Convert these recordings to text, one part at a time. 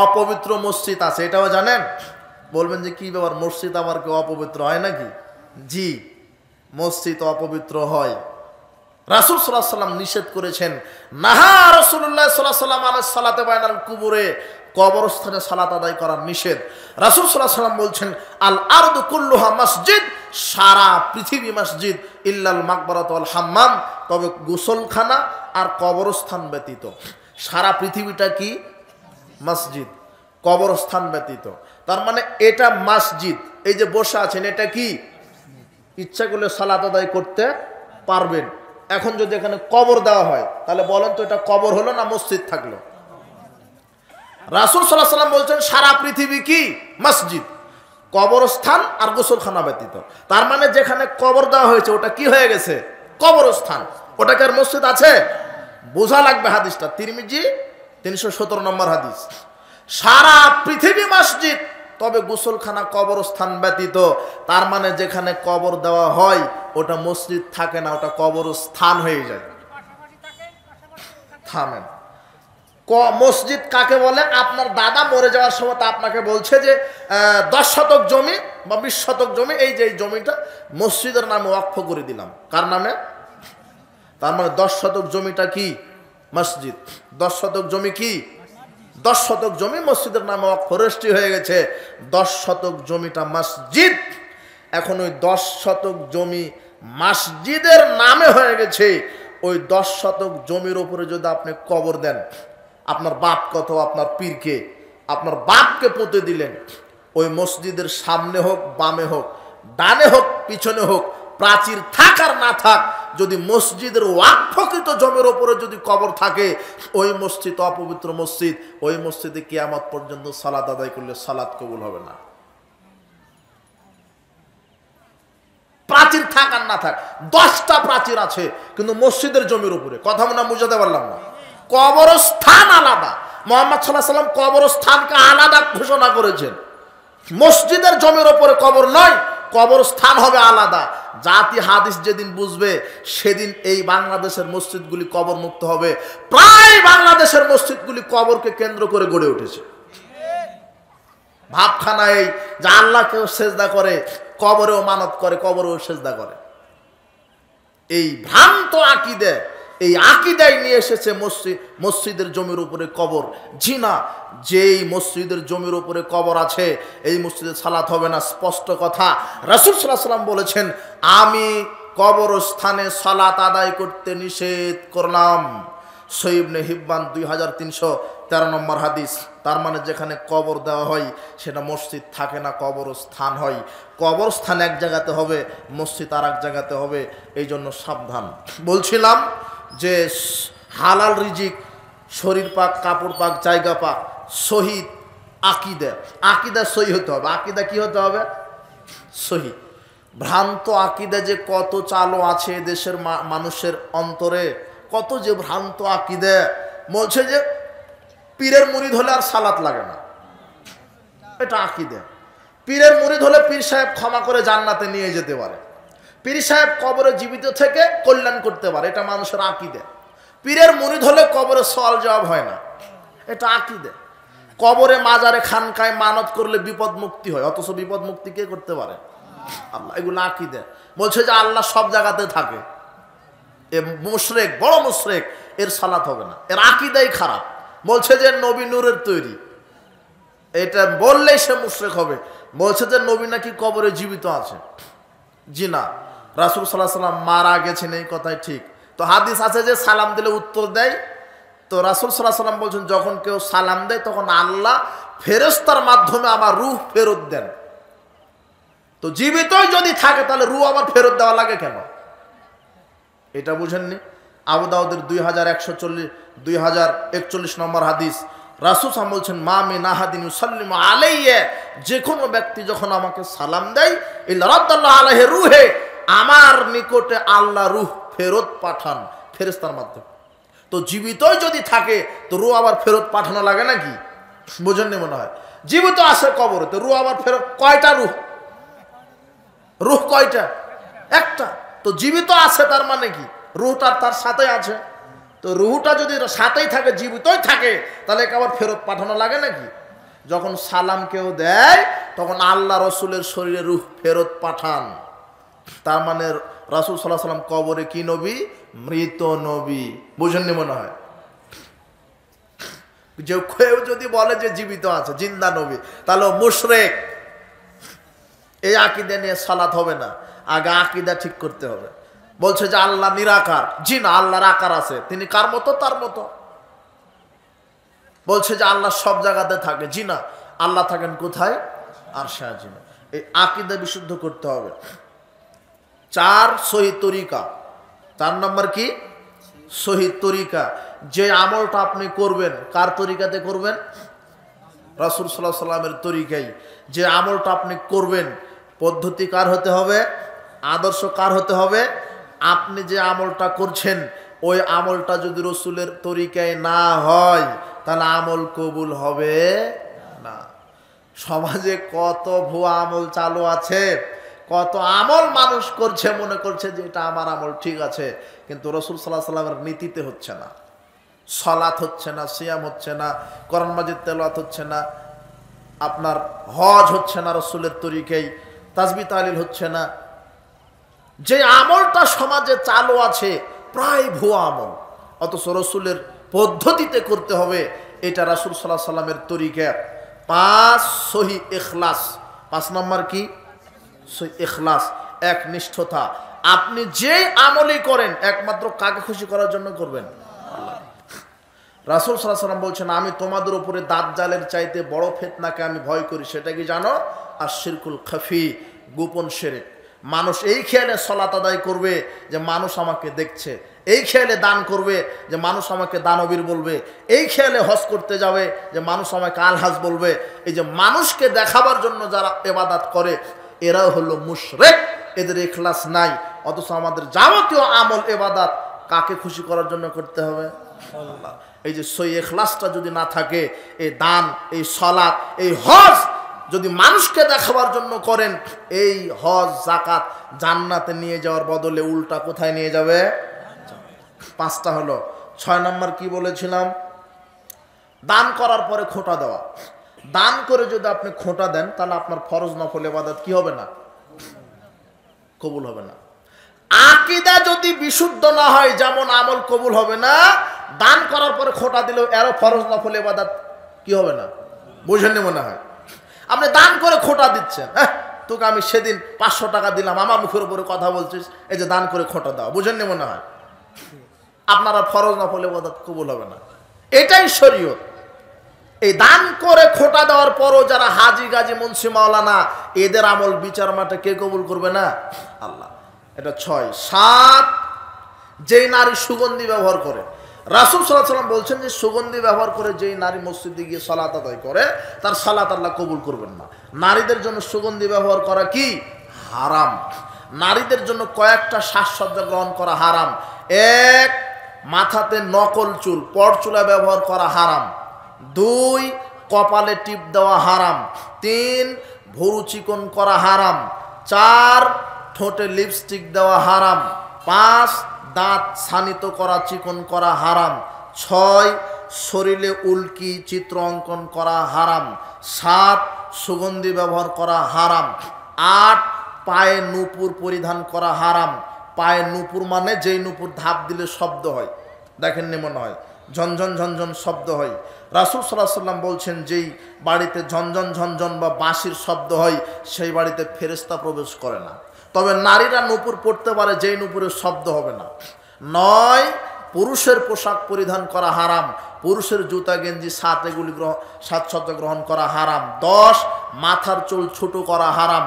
অপবিত্র মসজিদ আছে, এটাও জানেন? বলবেন যে কি ব্যাপার, মসজিদ আবার কি অপবিত্র হয় নাকি? জি, মসজিদ অপবিত্র হয়। রাসূল সাল্লাল্লাহু আলাইহি ওয়াসাল্লাম নিষেধ করেছেন। নাহা রাসূলুল্লাহ সাল্লাল্লাহু আলাইহি ওয়াসাল্লাম আলা সালাতে বাইনাল কুবুরে, কবরস্থানে সালাত আদায় করার নিষেধ। রাসূল সাল্লাল্লাহু আলাইহি ওয়াসাল্লাম বলছেন আল আরদু কুল্লুহা মসজিদ, সারা পৃথিবী মসজিদ, ইল্লাল মাকবারাতু ওয়াল হাম্মাম, তবে গোসলখানা আর কবরস্থান ব্যতীত। সারা পৃথিবীটা কি মসজিদ, কবরস্থান ব্যতীত। তার মানে এটা মসজিদ। এই যে বসে আছেন এটা কি? ইচ্ছা করলে সালাত আদায় করতে পারবেন। এখন যদি এখানে কবর দেওয়া হয় তাহলে বলেন তো এটা কবর হলো না মসজিদ থাকলো? রাসূল সাল্লাল্লাহু আলাইহি ওয়াসাল্লাম বলছেন সারা পৃথিবী কি মসজিদ, কবরস্থান আর গোসলখানা ব্যতীত। তার মানে যেখানে কবর দেওয়া হয়েছে ওটা কি হয়ে গেছে? কবরস্থান। ওটাকে আর মসজিদ আছে? বোঝা লাগবে হাদিসটা, তিরমিজি 317 নম্বর হাদিস। সারা পৃথিবী মসজিদ, তবে গোসলখানা কবরস্থান ব্যতীত। তার মানে যেখানে কবর দেওয়া হয় ওটা মসজিদ থাকে না, ওটা কবরস্থান হয়ে যায়। থামেন, মসজিদ কাকে বলে? আপনার দাদা মরে যাওয়ার সময় তা আপনাকে বলছে যে 10 শতক জমি বা 20 শতক জমি, এই যে এই জমিটা মসজিদের নামে ওয়াকফ করে দিলাম। কার নামে? তার মানে 10 শতক জমিটা কি মসজিদ। 10 শতক জমি কি? 10 শতক জমি মসজিদের নামে ওয়াকফ রেজিস্ট্রি হয়ে গেছে। 10 শতক জমিটা মসজিদ। এখন ওই 10 শতক জমি মসজিদের নামে হয়ে গেছে। ওই 10 শতক জমির উপরে যদি আপনি কবর দেন, আপনার বাপ কত, আপনার পীরকে, আপনার বাপকে পুঁতে দিলেন, ওই মসজিদের সামনে হোক, বামে হোক, ডানে হোক, পিছনে হোক, প্রাচীর থাক আর না থাক, যদি মসজিদের ওয়াকফকৃত জমির উপরে যদি কবর থাকে, ওই মসজিদ অপবিত্র মসজিদ। ওই মসজিদে কিয়ামত পর্যন্ত সালাত আদায় করলে সালাত কবুল হবে না। প্রাচীর থাক আর না থাক, 10টা প্রাচীর আছে কিন্তু মসজিদের জমির উপরে। কথা মনে বুঝাতে পারলাম না? কবরস্থান আলাদা। মুহাম্মদ সাল্লাল্লাহু আলাইহি ওয়াসাল্লাম কবরস্থানকে আলাদা ঘোষণা করেছেন। মসজিদের জমির উপরে কবর নয়, কবরস্থান হবে আলাদা। জাতি হাদিস যেদিন বুঝবে সেদিন এই বাংলাদেশের মসজিদগুলি কবর মুক্ত হবে। প্রায় বাংলাদেশের মসজিদগুলি কবরকে কেন্দ্র করে গড়ে উঠেছে। ভাবখানা এই যে আল্লাহকেও সেজদা করে, কবরেও মানত করে, কবরেও সেজদা করে। এই ভ্রান্ত আকীদা, এই আকীদাই নিয়ে এসেছে মসজিদের জমির উপরে কবর। জি না, যেই মসজিদের জমির উপরে কবর আছে এই মসজিদে সালাত হবে না, স্পষ্ট কথা। রাসূল সাল্লাল্লাহু আলাইহি ওয়াসাল্লাম বলেছেন আমি কবরস্থানে সালাত আদায় করতে নিষেধ করলাম। সহিহ ইবনে হিব্বান 2313 নম্বর হাদিস। তার মানে যেখানে কবর দেওয়া হয় সেটা মসজিদ থাকে না, কবরস্থান হয়। কবরস্থান এক জায়গাতে হবে, মসজিদ আর এক জায়গাতে হবে, এই জন্য সাবধান। বলছিলাম যে হালাল রিজিক, শরীর পাক, কাপড় পাক, জায়গা পাক, শহীদ আকীদা, আকীদা সহি হতে হবে। আকীদা কি হতে হবে? সহি। ভ্রান্ত আকীদা যে কত চালু আছে দেশের মানুষের অন্তরে, কত যে ভ্রান্ত আকীদা। বলছে যে পীরের মুরিদ হলে আর সালাত লাগে না, এটা আকীদা। পীরের মুরিদ হলে পীর সাহেব ক্ষমা করে জান্নাতে নিয়ে যেতে পারে, পীর সাহেব কবরে জীবিত থেকে কল্যাণ করতে পারে, এটা মানুষের আকীদা। পীরের মুরিদ হলে কবরে সওয়াল জবাব হয় না, এটা আকীদা। কবরে, মাজারে, খানকায় মানত করলে বিপদ মুক্তি হয়, অথচ বিপদ মুক্তি কে করতে পারে? আল্লাহ। এগুলো আকীদা। বলছে যে আল্লাহ সব জায়গাতে থাকে, এ মুশরিক, বড় মুশরিক, এর সালাত হবে না, এর আকীদাই খারাপ। বলছে যে নবী নূরের তৈরি, এটা বললেই সে মুশরিক হবে। বলছে যে নবী নাকি কবরে জীবিত আছে। জি না, রাসূল সাল্লাল্লাহু আলাইহি ওয়াসাল্লাম মারা গেছেন, এই কথাই ঠিক। তো হাদিস আছে যে সালাম দিলে উত্তর দেয়। তো রাসূল সাল্লাল্লাহু আলাইহি ওয়াসাল্লাম বলছেন যখন কেউ সালাম দেয় তখন আল্লাহ ফেরেশতার মাধ্যমে আমার রূহ ফেরত দেন। তো জীবিতই যদি থাকে তাহলে রূহ আবার ফেরত দেওয়া লাগে কেন? এটা বুঝেননি? আবু দাউদের 2041 নম্বর হাদিস। রাসূল সাল্লাল্লাহু আলাইহি ওয়াসাল্লাম বলছেন মা মিন আহাদিন ইউসাল্লিমু আলাইয়া, যে কোনো ব্যক্তি যখন আমাকে সালাম দেয়, ইল্লা রাদ্দাল্লাহু আলাইহি রূহে, আমার নিকটে আল্লাহ রূহ ফেরত পাঠান ফেরেশতার মাধ্যমে। তো জীবিতই যদি থাকে তো রূহ আবার ফেরত পাঠানো লাগে নাকি? বুঝেননি মনে হয়। জীবিত আছে কবরে, তো রূহ আবার ফেরত, কয়টা রূহ? রূহ কয়টা? একটা। তো জীবিত আছে তার মানে কি রূহটা তার সাথে আছে। তো তো রুহুটা যদি সাথেই থাকে, জীবিতই থাকে, তাহলে আবার ফেরত পাঠানো লাগে নাকি? যখন সালাম কেউ দেয় তখন আল্লাহ রসুলের শরীরে রুহ ফেরত পাঠান। তার মানে রাসূল সাল্লাল্লাহু আলাইহি ওয়াসাল্লাম কবরে কি নবী? মৃত নবী। বুঝেননি মনে হয়? যে কেউ যদি বলে যে জীবিত আছে, জিন্দা নবী, তাহলে মুশরিক। এই আকীদা নিয়ে সালাত হবে না, আগে আকীদা ঠিক করতে হবে। বলছে যে আল্লাহ নিরাকার, জি না, আল্লাহর আকার আছে, তিনি কার মতো? তার মতো। বলছে যে আল্লাহ সব জায়গাতে থাকে, জি না, আল্লাহ থাকেন কোথায়? আরশে আজিমে। এই আকীদা বিশুদ্ধ করতে হবে। 4 সহি তরিকা। 4 নম্বর কি? সহি তরিকা। যে আমলটা আপনি করবেন, কার তরিকাতে করবেন? রাসূল সাল্লাল্লাহু আলাইহি ওয়াসাল্লামের তরিকায়। যে আমলটা আপনি করবেন, পদ্ধতি কার হতে হবে? আদর্শ কার হতে হবে? আপনি যে আমলটা করছেন ওই আমলটা যদি রসুলের তরিকায় না হয় তাহলে আমল কবুল হবে না। সমাজে কত ভুয়া আমল চালু আছে, কত আমল মানুষ করছে, মনে করছে যে এটা আমার আমল ঠিক আছে, কিন্তু রসুল সাল্লাল্লাহু আলাইহি ওয়াসাল্লামের নীতিতে হচ্ছে না। সালাত হচ্ছে না, সিয়াম হচ্ছে না, কোরআন মাজিদ তেলাওয়াত হচ্ছে না, আপনার হজ হচ্ছে না রসুলের তরিকায়, তাসবিহ তাহলিল হচ্ছে না। যে আমলটা সমাজে চালু আছে প্রায় ভুয়া আমল, অথচ রসুলের পদ্ধতিতে করতে হবে। এটা রাসূল সাল্লাল্লাহু আলাইহি ওয়াসাল্লামের তরিকা। 5 সহি ইখলাস। 5 নম্বর কি? সহি ইখলাস, একনিষ্ঠতা। আপনি যে আমলই করেন একমাত্র কাকে খুশি করার জন্য করবেন? আল্লাহ। রাসূল সাল্লাল্লাহু আলাইহি ওয়াসাল্লাম বলছেন, আমি তোমাদের উপরে দাজ্জালের চাইতে বড় ফিতনাকে আমি ভয় করি, সেটা কি জানো? আশ-শিরকুল খাফি, গোপন শিরক। মানুষ এই খেয়ালে সালাত আদায় করবে যে মানুষ আমাকে দেখছে, এই খেয়ালে দান করবে যে মানুষ আমাকে দানবীর বলবে, এই খেয়ালে হজ করতে যাবে যে মানুষ আমাকে আলহাজ বলবে। এই যে মানুষকে দেখাবার জন্য যারা ইবাদত করে এরা হলো মুশরিক, এদের ইখলাস নাই। অথচ আমাদের যাবতীয় আমল ইবাদত কাকে খুশি করার জন্য করতে হবে? আল্লাহ। এই যে সই ইখলাসটা যদি না থাকে, এই দান, এই সালাত, এই হজ যদি মানুষকে দেখাবার জন্য করেন, এই হজ যাকাত জান্নাতে নিয়ে যাওয়ার বদলে উল্টা কোথায় নিয়ে যাবে? 5টা হলো। 6 নম্বর কি বলেছিলাম? দান করার পরে খোঁটা দেওয়া। দান করে যদি আপনি খোঁটা দেন তাহলে আপনার ফরজ নফল ইবাদত কি হবে না? কবুল হবে না। আকীদা যদি বিশুদ্ধ না হয়, যেমন আমল কবুল হবে না, দান করার পরে খোঁটা দিলেও এরও ফরজ নফল ইবাদত কি হবে না? বুঝেননি মনে হয়? আপনি দান করে খোঁটা দিচ্ছেন, হ্যাঁ তোকে আমি সেদিন 500 টাকা দিলাম, আমার মুখের উপরে কথা বলছিস, এই যে দান করে খোঁটা দাও, বুঝেননি মনে হয়? আপনারা ফরজ নফল ইবাদত কবুল হবে না। এটাই শরীয়ত। এই দান করে খোঁটা দেওয়ার পরও যারা হাজি গাজী মুন্সি মাওলানা, এদের আমল বিচার মাঠে কে কবুল করবে না? আল্লাহ। এটা 6। 7, যেই নারী সুগন্ধি ব্যবহার করে, রাসূল সাল্লাল্লাহু আলাইহি ওয়াসাল্লাম বলছেন যে সুগন্ধি ব্যবহার করে যেই নারী মসজিদে গিয়ে সালাত আদায় করে তার সালাত আল্লাহ কবুল করবেন না। নারীদের জন্য সুগন্ধি ব্যবহার করা কি? হারাম। নারীদের জন্য কয়েকটা সাজসজ্জা গ্রহণ করা হারাম। 1, মাথাতে নকল চুল, পরচুলা ব্যবহার করা হারাম। 2, কপালে টিপ দেওয়া হারাম। 3, ভুরু চিকন করা হারাম। 4, ঠোঁটে লিপস্টিক দেওয়া হারাম। 5, দাঁত ছানিত করা, চিকন করা হারাম। 6, শরীরে উল্কি চিত্র অঙ্কন করা হারাম। 7, সুগন্ধি ব্যবহার করা হারাম। 8, পায়ে নূপুর পরিধান করা হারাম। পায়ে নূপুর মানে যেই নূপুর ধাপ দিলে শব্দ হয়, দেখেননি মনে হয়, ঝনঝন ঝনঝন শব্দ হয়। রাসূল সাল্লাল্লাহু আলাইহি ওয়াসাল্লাম বলছেন যেই বাড়িতে ঝনঝন ঝনঝন বা বাঁশির শব্দ হয় সেই বাড়িতে ফেরেশতা প্রবেশ করে না। তবে নারীরা নূপুর পড়তে পারে, যেই নূপুরের শব্দ হবে না। 9, পুরুষের পোশাক পরিধান করা হারাম। পুরুষের জুতা গেঞ্জি এগুলি সাজসজ্জা গ্রহণ করা হারাম। 10, মাথার চুল ছোট করা হারাম।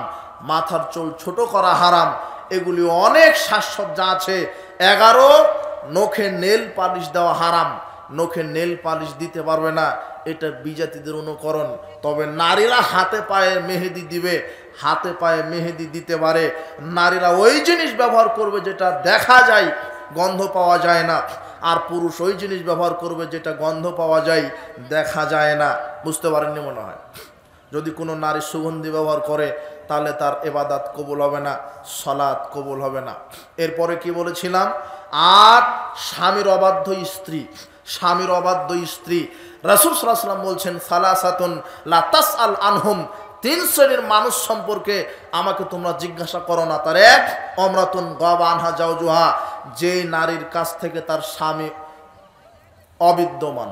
মাথার চুল ছোট করা হারাম। এগুলি অনেক সাজসজ্জা আছে। 11, নখে নেল পালিশ দেওয়া হারাম। নখে নেল পালিশ দিতে পারবে না, এটা বিজাতিদের অনুকরণ। তবে নারীরা হাতে পায়ে মেহেদি দিবে, হাতে পায়ে মেহেদি দিতে পারে। নারীরা ওই জিনিস ব্যবহার করবে যেটা দেখা যায়, গন্ধ পাওয়া যায় না। আর পুরুষ ওই জিনিস ব্যবহার করবে যেটা গন্ধ পাওয়া যায়, দেখা যায় না। বুঝতে পারেননি মনে হয়? যদি কোনো নারী সুগন্ধি ব্যবহার করে তাহলে তার ইবাদত কবুল হবে না, সালাত কবুল হবে না। এরপরে কি বলেছিলাম? আর স্বামীর অবাধ্য স্ত্রী, স্বামীর অবাধ্য স্ত্রী। রাসূল সাল্লাল্লাহু আলাইহি ওয়াসাল্লাম বলছেন সালাসাতুন লা তাসআল আনহুম, তিন শ্রেণীর মানুষ সম্পর্কে আমাকে তোমরা জিজ্ঞাসা করো না। তার এক, অমরাতুন গাবা আনহা জাওজুহা, যেই নারীর কাছ থেকে তার স্বামী অবিদ্যমান,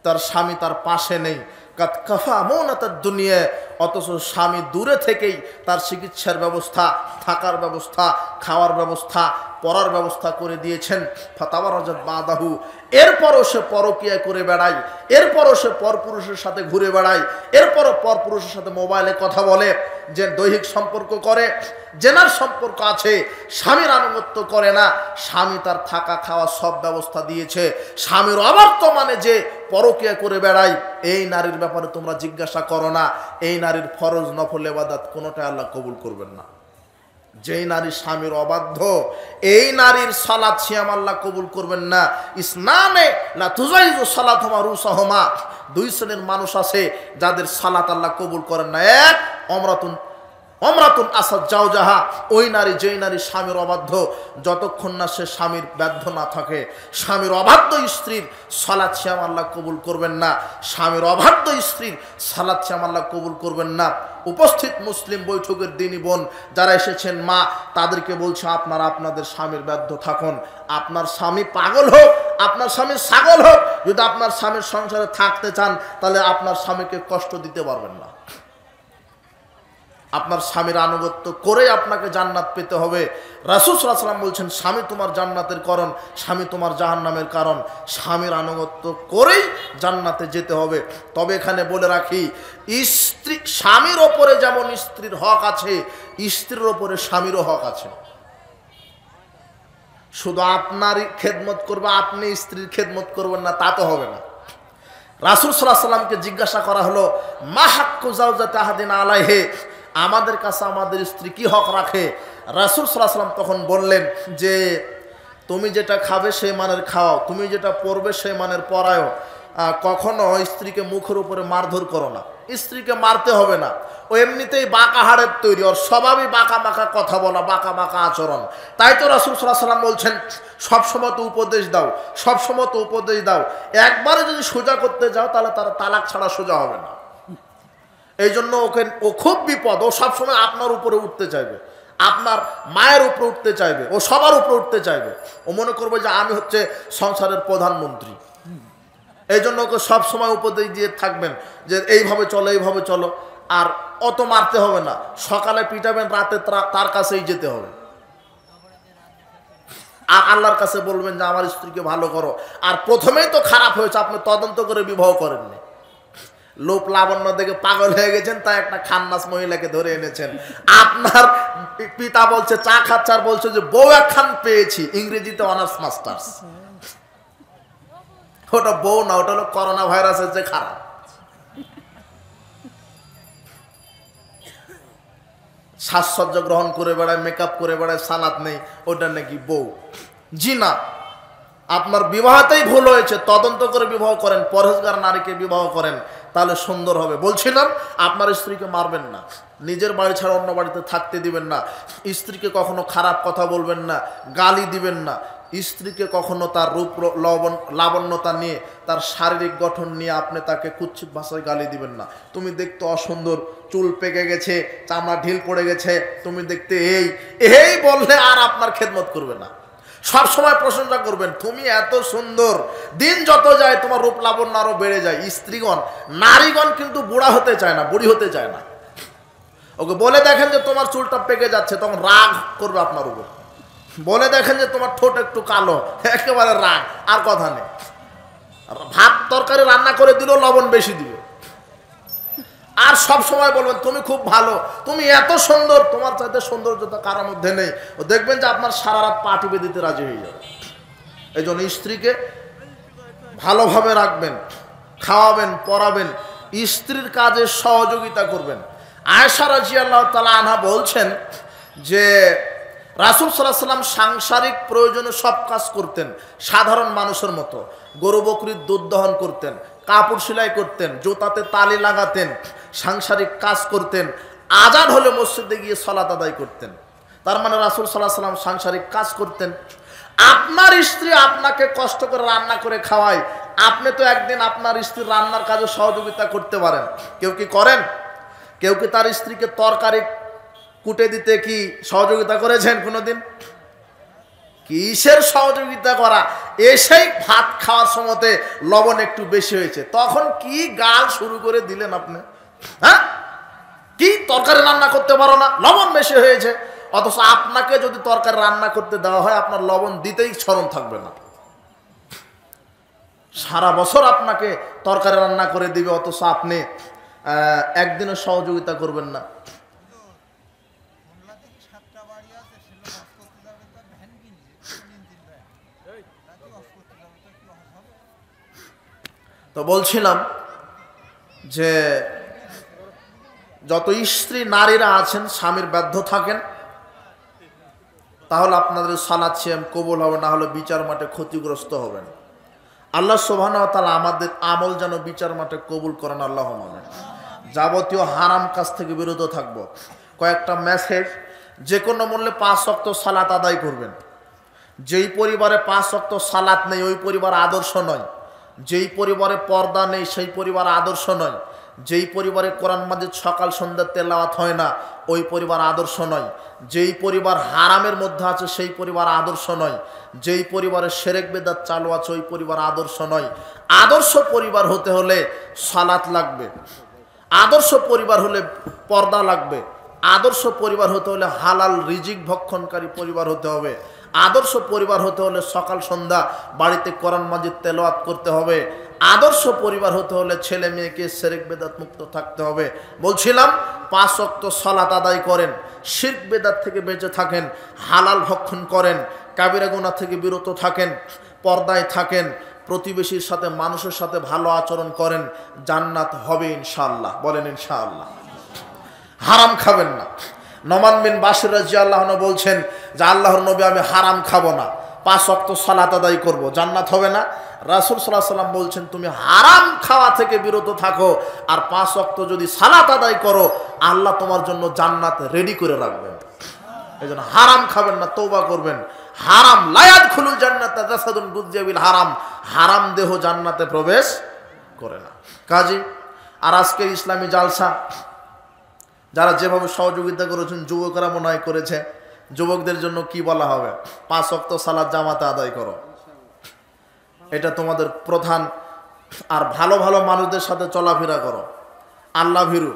তার স্বামী তার পাশে নেই, কাত কাফা মৌনাতার দুনিয়া, অথচ স্বামী দূরে থেকেই তার চিকিৎসার ব্যবস্থা, থাকার ব্যবস্থা, খাওয়ার ব্যবস্থা, পড়ার ব্যবস্থা করে দিয়েছেন। ফাতাওয়ারাজাত বাদাহু, এরপরও সে পরকীয়া করে বেড়ায়, এরপরও সে পরপুরুষের সাথে ঘুরে বেড়ায়, এরপরও পরপুরুষের সাথে মোবাইলে কথা বলে, যে দৈহিক সম্পর্ক করে, জেনার সম্পর্ক আছে, স্বামীর আনুগত্য করে না। স্বামী তার থাকা খাওয়া সব ব্যবস্থা দিয়েছে, স্বামীর অবর্তমানে যে পরকীয়া করে বেড়ায়, এই নারীর ব্যাপারে তোমরা জিজ্ঞাসা করো না। এই নারীর ফরজ নফল ইবাদত কোনোটাই আল্লাহ কবুল করবেন না। যেই নারী স্বামীর অবাধ্য, এই নারীর সালাত সিয়াম আল্লাহ কবুল করবেন না। ইসনানে লা তুজাইজু সালাতুহুমা রুসাহুমা, দুই শ্রেণীর মানুষ আছে যাদের সালাত আল্লাহ কবুল করেন না। এক, অমরাতুন আসাদ জাওজাহা, ওই নারী, যেই নারী স্বামীর অবাধ্য, যতক্ষণ না সে স্বামীর বাধ্য না থাকে, স্বামীর অবাধ্য স্ত্রীর সালাত সিয়াম আল্লাহ কবুল করবেন না। স্বামীর অবাধ্য স্ত্রীর সালাত সিয়াম আল্লাহ কবুল করবেন না। উপস্থিত মুসলিম বৈঠকের দিনী বোন যারা এসেছেন, মা, তাদেরকে বলছে আপনারা আপনাদের স্বামীর বাধ্য থাকুন। আপনার স্বামী পাগল হোক, আপনার স্বামী ছাগল হোক, যদি আপনার স্বামীর সংসারে থাকতে চান, তাহলে আপনার স্বামীকে কষ্ট দিতে পারবেন না। আপনার স্বামীর আনুগত্য করেই আপনাকে জান্নাত পেতে হবে। রাসূল সাল্লাল্লাহু আলাইহি ওয়াসাল্লাম বলছেন স্বামী তোমার জান্নাতের কারণ, স্বামী তোমার জাহান্নামের কারণ। স্বামীর আনুগত্য করেই জান্নাতে যেতে হবে। তবে এখানে বলে রাখি, স্ত্রী, স্বামীর ওপরে যেমন স্ত্রীর হক আছে, স্ত্রীর ওপরে স্বামীরও হক আছে। শুধু আপনারই খেদমত করবে, আপনি স্ত্রীর খেদমত করবেন না, তা তো হবে না। রাসূল সাল্লাল্লাহু আলাইহি ওয়াসাল্লামকে জিজ্ঞাসা করা হলো, মা হাক্কু যাওজাতি আহাদিনা আলাইহি, আমাদের কাছে আমাদের স্ত্রী কি হক রাখে? রাসূল সাল্লাল্লাহু আলাইহি ওয়াসাল্লাম তখন বললেন যে তুমি যেটা খাবে সেই মানের খাওয়াও, তুমি যেটা পরবে সেই মানের পরায়ও। কখনো স্ত্রীকে মুখের উপরে মারধর করো না, স্ত্রীকে মারতে হবে না। ও এমনিতেই বাঁকা হাড়ের তৈরি, ওর স্বভাবই বাঁকা বাঁকা কথা বলা, বাঁকা বাঁকা আচরণ। তাই তো রাসূল সাল্লাল্লাহু আলাইহি ওয়াসাল্লাম বলছেন সবসময় তো উপদেশ দাও, সবসময় তো উপদেশ দাও। একবারে যদি সোজা করতে যাও তাহলে তারা তালাক ছাড়া সোজা হবে না। এই জন্য ও খুব বিপদ। ও সবসময় আপনার উপরে উঠতে চাইবে, আপনার মায়ের উপরে উঠতে চাইবে, ও সবার উপরে উঠতে চাইবে। ও মনে করবে যে আমি হচ্ছে সংসারের প্রধানমন্ত্রী। এই জন্য ওকে সবসময় উপদেশ দিয়ে থাকবেন যে এইভাবে চলো, এইভাবে চলো। আর অত মারতে হবে না, সকালে পিটাবেন, রাতে তার কাছেই যেতে হবে। আর আল্লাহর কাছে বলবেন যে আমার স্ত্রীকে ভালো করো। আর প্রথমেই তো খারাপ হয়েছে, আপনি তদন্ত করে বিবাহ করেননি, লোক লাবণ্য দেখে পাগল হয়ে গেছেন, তাই একটা খান্নাস মহিলাকে ধরে এনেছেন। আপনার পিতা বলছে চা খাচ্ছে, আর বলছে যে বউ একখান পেয়েছি, ইংরেজিতে অনার্স মাস্টার্স। ওটা বউ না, ওটা হলো করোনা ভাইরাসের যে খারাপ। সাজসজ্জা গ্রহণ করে বেড়ায়, মেকআপ করে বেড়ায়, সালাত নেই, ওটা নাকি বউ। জি না, আপনার বিবাহতেই ভুল হয়েছে, তদন্ত করে বিবাহ করেন, পরহেজগার নারীকে বিবাহ করেন, তাহলে সুন্দর হবে। বলছিলাম আপনার স্ত্রীকে মারবেন না, নিজের বাড়ি ছাড়া অন্য বাড়িতে থাকতে দিবেন না, স্ত্রীকে কখনো খারাপ কথা বলবেন না, গালি দিবেন না। স্ত্রীকে কখনো তার রূপ লাবণ্যতা নিয়ে, তার শারীরিক গঠন নিয়ে আপনি তাকে কুৎসিত ভাষায় গালি দিবেন না। তুমি দেখতে অসুন্দর, চুল পেকে গেছে, চামড়া ঢিল পড়ে গেছে, তুমি দেখতে এই বললে আর আপনার খেদমত করবে না। সব সময় প্রশংসা করবেন, তুমি এত সুন্দর। দিন যত যায় তোমার রূপ লাবণ্য আরো বেড়ে যায়। স্ত্রীগণ, নারীগণ কিন্তু বুড়া হতে চায় না, বুড়ি হতে চায় না। ওকে বলে দেখেন যে তোমার চুলটা পেকে যাচ্ছে, তখন রাগ করবে আপনার উপর। বলে দেখেন যে তোমার ঠোঁট একটু কালো, একেবারে রাগ, আর কথা নেই। ভাত তরকারি রান্না করে দিলেও লবণ বেশি দিবে। আর সব সময় বলবেন তুমি খুব ভালো, তুমি এত সুন্দর, তোমার চাইতে সৌন্দর্যতা কারোর মধ্যে নেই। ও দেখবেন যে আপনার সারা রাত পা টিপে দিতে রাজি হয়ে যাবে। এই জন্য স্ত্রীকে ভালোভাবে রাখবেন, খাওয়াবেন, পড়াবেন, স্ত্রীর কাজে সহযোগিতা করবেন। আয়েশা রাদিয়াল্লাহু তাআলা আনহা বলছেন যে রাসূল সাল্লাল্লাহু আলাইহি ওয়াসাল্লাম সাংসারিক প্রয়োজনে সব কাজ করতেন সাধারণ মানুষের মতো। গরু বকরির দুধ দহন করতেন, কাপড় সেলাই করতেন, জুতাতে তালি লাগাতেন, সাংসারিক কাজ করতেন, আজান হলে মসজিদে গিয়ে সালাত আদায় করতেন। তার মানে রাসূল সাল্লাল্লাহু আলাইহি ওয়াসাল্লাম সাংসারিক কাজ করতেন। আপনার স্ত্রী আপনাকে কষ্ট করে রান্না করে খাওয়ায়, আপনি তো একদিন আপনার স্ত্রীর রান্নার কাজে সহযোগিতা করতে পারেন। কেউ কি করেন? কেউ কি তার স্ত্রীকে তরকারি কুটে দিতে কি সহযোগিতা করেছেন কোনোদিন? কিসের সহযোগিতা করা? এসেই ভাত খাওয়ার সময়তে লবণ একটু বেশি হয়েছে, তখন কি গাল শুরু করে দিলেন আপনি? হ্যাঁ, কি তরকারি রান্না করতে পারো না, লবণ বেশি হয়েছে। অথচ আপনাকে যদি তরকারি রান্না করতে দেওয়া হয়, আপনার লবণ দিতেই স্মরণ থাকবে না। সারা বছর আপনাকে তরকারি রান্না করে দিবে, অথচ আপনি একদিনও সহযোগিতা করবেন না। তো বলছিলাম যে যত স্ত্রী নারীরা আছেন স্বামীর ব্যর্থ থাকেন, তাহলে আপনাদের সালাত সিয়াম কবুল হবে, না হলে বিচার মাঠে ক্ষতিগ্রস্ত হবেন। আল্লাহ সুবহানাহু ওয়া তাআলা আমাদের আমল যেন বিচার মাঠে কবুল করেন, আল্লাহুম্মা আমিন। যাবতীয় হারাম কাজ থেকে বিরত থাকব। কয়েকটা মেসেজ, যে কোনো মূল্যে 5 ওয়াক্ত সালাত আদায় করবেন। যেই পরিবারে 5 ওয়াক্ত সালাত নেই ওই পরিবার আদর্শ নয়। যেই পরিবারে পর্দা নেই সেই পরিবার আদর্শ নয়। যেই পরিবারে কোরআন মাজিদ সকাল সন্ধ্যা তেলাওয়াত হয় না ওই পরিবার আদর্শ নয়। যেই পরিবার হারামের মধ্যে আছে সেই পরিবার আদর্শ নয়। যেই পরিবারে শিরক বিদআত চালু আছে ওই পরিবার আদর্শ নয়। আদর্শ পরিবার হতে হলে সালাত লাগবে, আদর্শ পরিবার হলে পর্দা লাগবে, আদর্শ পরিবার হতে হলে হালাল রিজিক ভক্ষণকারী পরিবার হতে হবে, আদর্শ পরিবার হতে হলে সকাল সন্ধ্যা বাড়িতে কোরআন মাজিদ তেলাওয়াত করতে হবে, আদর্শ পরিবার হতে হলে ছেলে মেয়েকে শিরক বিদআত মুক্ত থাকতে হবে। বলছিলাম 5 ওয়াক্ত সালাত আদায় করেন, শিরক বিদআত থেকে বেঁচে থাকেন, হালাল ভক্ষণ করেন, কাবিরা গুনাহ থেকে বিরত থাকেন, পর্দায় থাকেন, প্রতিবেশীর সাথে মানুষের সাথে ভালো আচরণ করেন, জান্নাত হবে ইনশাআল্লাহ। বলেন ইনশাআল্লাহ। হারাম খাবেন না। নোমান বিন বাশির রাদিয়াল্লাহু আনহু বলছেন যে আল্লাহর নবী আমি হারাম খাবো না, 5 ওয়াক্ত সালাত আদায় করব, জান্নাত হবে না? রাসূল সাল্লাল্লাহু আলাইহি ওয়াসাল্লাম বলছেন তুমি হারাম খাওয়া থেকে বিরত থাকো, আর 5 ওয়াক্ত যদি সালাত আদায় করো আল্লাহ তোমার জন্য জান্নাত রেডি করে রাখবেন। এইজন্য হারাম খাবেন না, তওবা করবেন। হারাম লা ইয়াদখুলুল জান্নাতা জাসাদুন গুযিয়া বিল হারাম, হারাম দেহ জান্নাতে প্রবেশ করে না। কাজী আর আজকের ইসলামী জালসা যারা যেভাবে সহযোগিতা করেছেন, যুবকরা মনে হয় করেছে, যুবকদের জন্য কি বলা হবে? 5 ওয়াক্ত সালাত জামাতে আদায় করো, এটা তোমাদের প্রধান। আর ভালো ভালো মানুষদের সাথে চলাফেরা করো, আল্লাহ ভীরু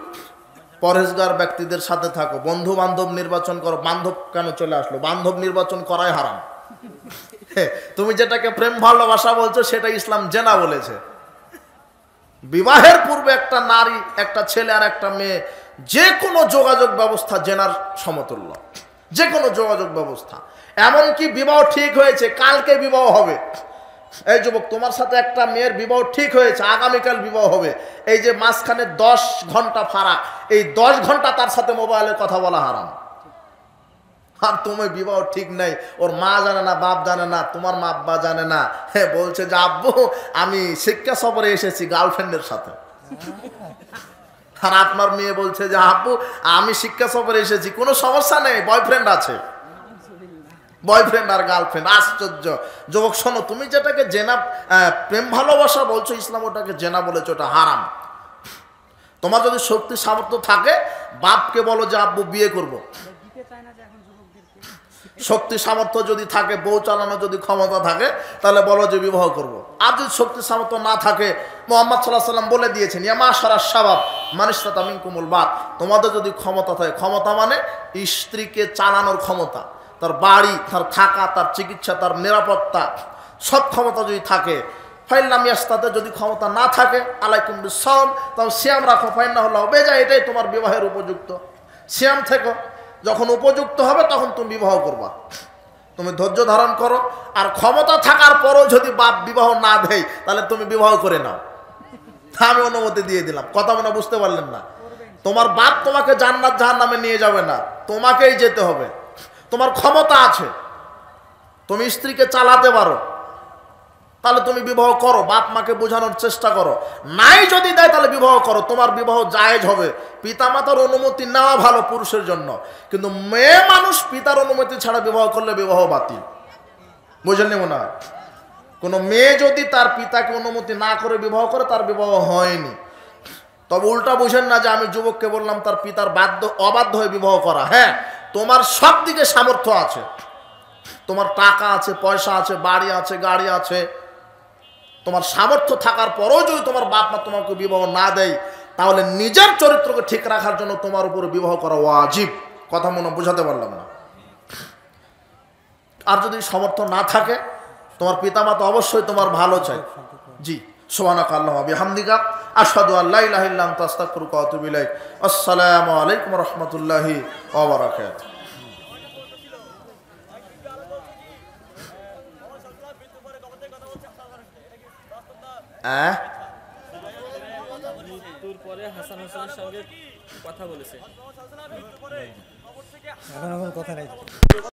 পরহেজগার ব্যক্তিদের সাথে থাকো, বন্ধু বান্ধব নির্বাচন করো। বান্ধব কেন চলে আসলো? বান্ধব নির্বাচন করাই হারাম। তুমি যেটাকে প্রেম ভালোবাসা বলছো সেটা ইসলাম জেনা বলেছে। বিবাহের পূর্বে একটা নারী, একটা ছেলে আর একটা মেয়ে যে কোনো যোগাযোগ ব্যবস্থা জেনার সমতুল্য, যে কোনো যোগাযোগ ব্যবস্থা। এমনকি বিবাহ ঠিক হয়েছে, কালকে বিবাহ হবে, এই যুবক তোমার সাথে একটা মেয়ের বিবাহ ঠিক হয়েছে, আগামীকাল বিবাহ হবে, এই যে মাঝখানে 10 ঘন্টা ফারাক, এই 10 ঘন্টা তার সাথে মোবাইলে কথা বলা হারাম। আর তুমি বিবাহ ঠিক নাই, ওর মা জানে না, বাপ জানে না, তোমার মা আব্বা জানে না, হ্যাঁ বলছে যে আব্বু আমি শিক্ষা সফরে এসেছি গার্লফ্রেন্ডের সাথে। আর আপনার মেয়ে বলছে যে আব্বু আমি শিক্ষা সফরে এসেছি, কোনো সমস্যা নেই, বয়ফ্রেন্ড আছে। বয়ফ্রেন্ড আর গার্লফ্রেন্ড, আশ্চর্য। যুবক শোনো, তুমি যেটাকে জেনা প্রেম ভালোবাসা বলছো, ইসলাম ওটাকে জেনা বলেছো, ওটা হারাম। তোমার যদি শক্তি সামর্থ্য থাকে বাপকে বলো যে আব্বু বিয়ে করব। শক্তি সামর্থ্য যদি থাকে, বউ চালানো যদি ক্ষমতা থাকে তাহলে বলো যে বিবাহ করব। আর যদি শক্তি সামর্থ্য না থাকে, মুহাম্মদ সাল্লাল্লাহু আলাইহি ওয়াসাল্লাম বলে দিয়েছেন ইয়া মাশারাশ শাবাব মান ইসতাতা মিনকুমুল বাত, তোমাদের যদি ক্ষমতা থাকে, ক্ষমতা মানে স্ত্রীকে চালানোর ক্ষমতা, তার বাড়ি, তার থাকা, তার চিকিৎসা, তার নিরাপত্তা, সব ক্ষমতা যদি থাকে, ফাইল্লাম ইয়াস্তাতে যদি ক্ষমতা না থাকে আলাইকুম বিসসাওম, তাহলে সিয়াম রাখো, ফাইন্নাহু লাহু বেজা, এটাই তোমার বিবাহের উপযুক্ত। সিয়াম থেকো, যখন উপযুক্ত হবে তখন তুমি বিবাহ করবা। তুমি ধৈর্য ধারণ করো, আর ক্ষমতা থাকার পরও যদি বাপ বিবাহ না দেয় তাহলে তুমি বিবাহ করে নাও, আমি অনুমতি দিয়ে দিলাম। কথা মনে বুঝতে পারলেন না? তোমার বাপ তোমাকে জান্নাত জাহান্নামে নিয়ে যাবে না, তোমাকেই যেতে হবে। তোমার ক্ষমতা আছে, তুমি স্ত্রীকে চালাতে পারো, তাহলে তুমি বিবাহ করো, বাপ মাকে বোঝানোর চেষ্টা করো। নাই যদি দেয় তাহলে বিবাহ করো, তোমার বিবাহ জায়েজ হবে। পিতামাতার অনুমতি নেওয়া ভালো পুরুষের জন্য, কিন্তু মেয়ে মানুষ পিতার অনুমতি ছাড়া বিবাহ করলে বিবাহ বাতিল। বুঝেননি মনে হয়? কোনো মেয়ে যদি তার পিতাকে অনুমতি না করে বিবাহ করে, তার বিবাহ হয়নি। তবে উল্টা বুঝেন না যে আমি যুবককে বললাম তার পিতার অবাধ্য হয়ে বিবাহ করা। হ্যাঁ, তোমার সব দিকে সামর্থ্য আছে, তোমার টাকা আছে, পয়সা আছে, বাড়ি আছে, গাড়ি আছে, তোমার সামর্থ্য থাকার পরেও যদি তোমার বাপ মা তোমাকে বিবাহ না দেয়, তাহলে নিজের চরিত্রকে ঠিক রাখার জন্য তোমার উপরে বিবাহ করা ওয়াজিব। কথা মনে বোঝাতে পারলাম না? আর যদি সামর্থ্য না থাকে, তোমার পিতামাতা অবশ্যই তোমার ভালো চাই। জি, সুবহানাকা আল্লাহুম্মা ওয়া বিহামদিকা আশহাদু আল্লা ইলাহা ইল্লা আনতা আস্তাগফিরুকা ওয়া আতুবু ইলাইক। আসসালামু আলাইকুম ওয়া রাহমাতুল্লাহি ওয়া বারাকাতুহু। মৃত্যুর পরে হাসান হোসেনের সঙ্গে কথা বলেছে। এখন আমার কথা নাই।